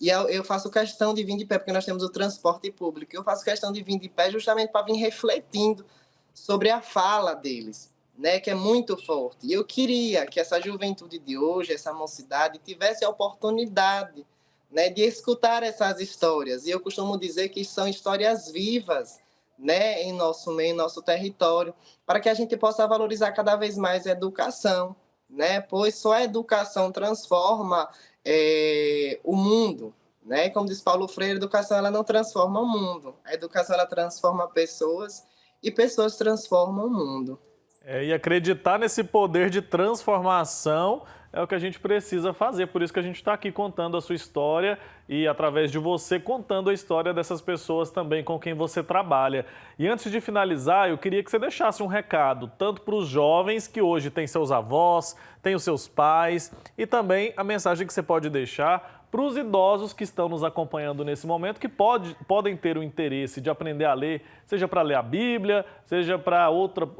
e eu faço questão de vir de pé, porque nós temos o transporte público. Eu faço questão de vir de pé justamente para vir refletindo sobre a fala deles, né? Que é muito forte. E eu queria que essa juventude de hoje, essa mocidade, tivesse a oportunidade, né, de escutar essas histórias. E eu costumo dizer que são histórias vivas, né, em nosso meio, em nosso território, para que a gente possa valorizar cada vez mais a educação, né, pois só a educação transforma o mundo, né, como diz Paulo Freire, a educação ela não transforma o mundo, a educação ela transforma pessoas e pessoas transformam o mundo. E acreditar nesse poder de transformação é o que a gente precisa fazer, por isso que a gente está aqui contando a sua história e através de você contando a história dessas pessoas também com quem você trabalha. E antes de finalizar, eu queria que você deixasse um recado, tanto para os jovens que hoje têm seus avós, têm os seus pais, e também a mensagem que você pode deixar para os idosos que estão nos acompanhando nesse momento, que podem ter o interesse de aprender a ler, seja para ler a Bíblia, seja para outro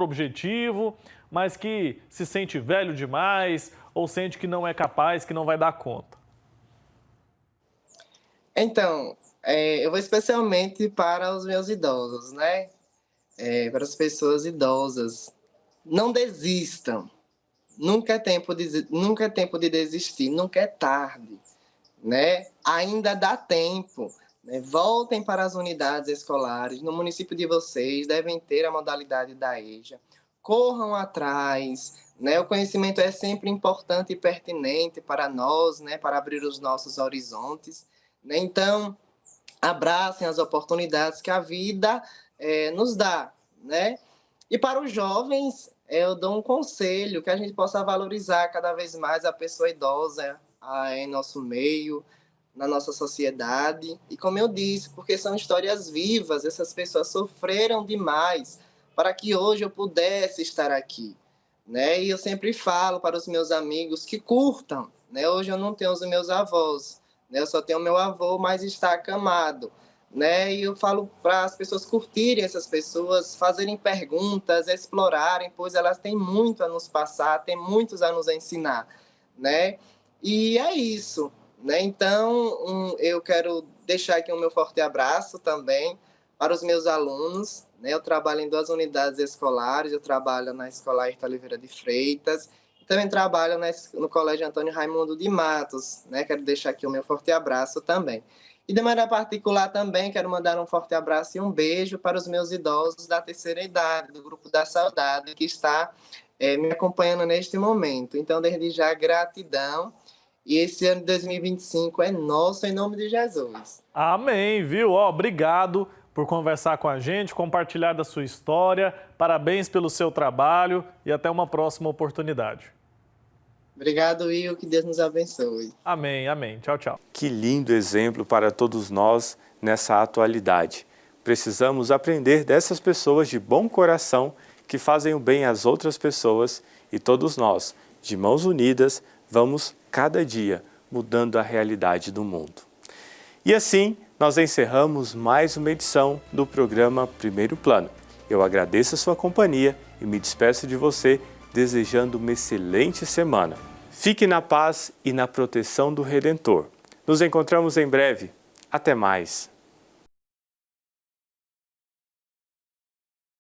objetivo, mas que se sente velho demais ou sente que não é capaz, que não vai dar conta. Então, eu vou especialmente para os meus idosos, né? Para as pessoas idosas. Não desistam. Nunca é tempo de desistir, nunca é tarde, né? Ainda dá tempo, né? Voltem para as unidades escolares. No município de vocês devem ter a modalidade da EJA. Corram atrás, né? O conhecimento é sempre importante e pertinente para nós, né? Para abrir os nossos horizontes, né? Então, abracem as oportunidades que a vida nos dá, né? E para os jovens, eu dou um conselho, que a gente possa valorizar cada vez mais a pessoa idosa em nosso meio, na nossa sociedade. E como eu disse, porque são histórias vivas, essas pessoas sofreram demais para que hoje eu pudesse estar aqui, né? E eu sempre falo para os meus amigos que curtam, né? Hoje eu não tenho os meus avós, né? Eu só tenho meu avô, mas está acamado, né? E eu falo para as pessoas curtirem essas pessoas, fazerem perguntas, explorarem, pois elas têm muito a nos passar, têm muitos a nos ensinar, né? E é isso, né? Então, eu quero deixar aqui o meu forte abraço também para os meus alunos, né? Eu trabalho em 2 unidades escolares, eu trabalho na Escola Ayrton Oliveira de Freitas, também trabalho no Colégio Antônio Raimundo de Matos, né? Quero deixar aqui o meu forte abraço também. E de maneira particular também quero mandar um forte abraço e um beijo para os meus idosos da terceira idade, do Grupo da Saudade, que está me acompanhando neste momento. Então, desde já, gratidão. E esse ano de 2025 é nosso, em nome de Jesus. Amém, viu? Obrigado por conversar com a gente, compartilhar da sua história. Parabéns pelo seu trabalho e até uma próxima oportunidade. Obrigado, Will. Que Deus nos abençoe. Amém, amém. Tchau, tchau. Que lindo exemplo para todos nós nessa atualidade. Precisamos aprender dessas pessoas de bom coração que fazem o bem às outras pessoas e todos nós, de mãos unidas, vamos cada dia mudando a realidade do mundo. E assim, nós encerramos mais uma edição do programa Primeiro Plano. Eu agradeço a sua companhia e me despeço de você desejando uma excelente semana. Fique na paz e na proteção do Redentor. Nos encontramos em breve. Até mais.